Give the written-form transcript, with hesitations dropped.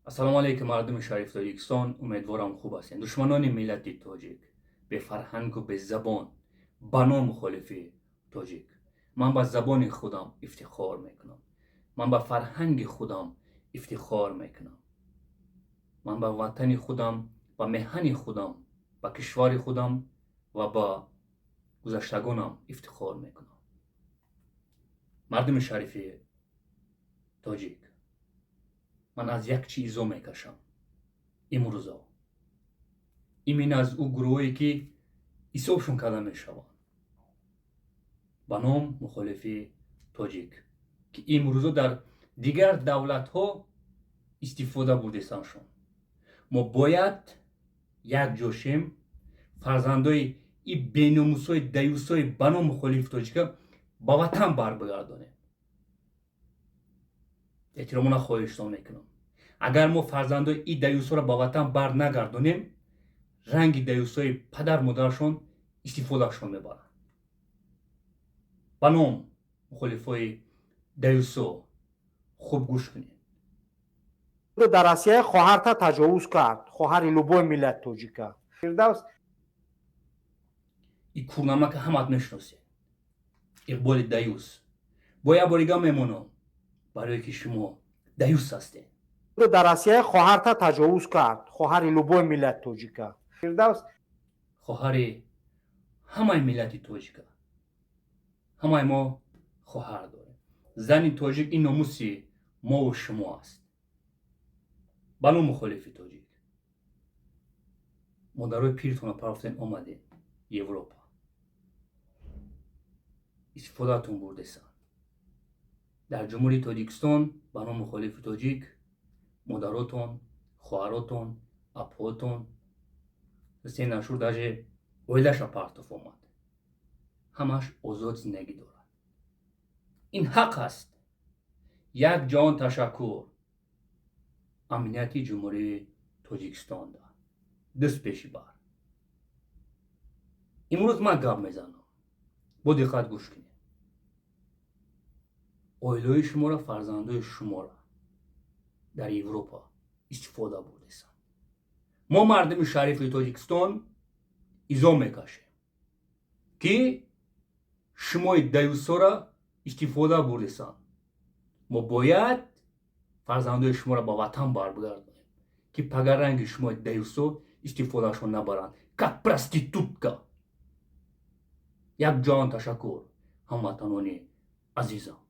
ассалому алейкум мардуми шариф тоҷикистон, умедворам хуб ҳастед. душманони миллати тоҷик, бефарҳангу безабон, ба ном мухолифи тоҷик, ман ба забони худам ифтихор мекунам, ман ба фарҳанги худам ифтихор мекунам, ман ба ватани худам, ба меҳани худам, ба кишвари худам ва ба гузаштагонам ифтихор мекунам. мардуми шарифи тоҷик, ман аз як чӣ изо мекашам. имрӯзо имин аз ӯ гурӯҳое ки ҳисобшон карда мешаванд ба ном мухолифи тоҷик, ки имрӯзо дар дигар давлатҳо истифода бурдесаншон. мо бояд як ҷошем фарзандои и беномусои даюсои ба ном мухолифи тоҷика ба ватан барбигардонем. эҳтиромона хоҳиштон мекунам, агар мо фарзандои и даюсоро ба ватан бар нагардонем, ранги даюсои падар модарашон истифодашон мебаранд. ба ном мухолифои даюсо хуб гӯш кунед. дар Россия хоҳарта таҷовуз кард, хоҳари любой миллат тоҷика. Фирдавс и курнамака ҳамат мешиносед. иқболи даюс. бо як борига мемонам, барое ки шумо даюс ҳастед. дар Россия хоҳарта таҷовуз кард, хоҳари любой миллат тоҷика. Фирдавс хоҳари ҳамаи миллати тоҷика. ҳамаи мо хоҳар дорем. зани тоҷик ин номуси мову шумо аст. ба ном мухолифи тоҷик, модарои пиртона парафтен омадем Европа. истифодатон бурдесанд. дар ҷумҳурии Тоҷикистон ба ном мухолифи тоҷик, модаротон, хоҳаротон, апотон, Ҳусейн Ашур даже оилаша партов омад. ҳамаш озод зиндагӣ дорад. ин ҳақ аст. як ҷаҳон ташаккур. амнияти ҷумҳурии Тоҷикистон дорад. дӯст пеши бар. имрӯз ман гап мезанам. бо диққат гӯш кунед. оилаҳои шуморо, фарзандои шуморо дар Европа истифода бурдесанд. мо мардуми шарифи Тоҷикистон изо мекашем ки шумои даюсора истифода бурдесанд. мо бояд фарзандои шуморо ба ватан барбигардонем, ки пагаранги шумои даюсо истифодашон набаранд. как проститутка. як ҷаҳон ташаккур ҳамватанони азизам.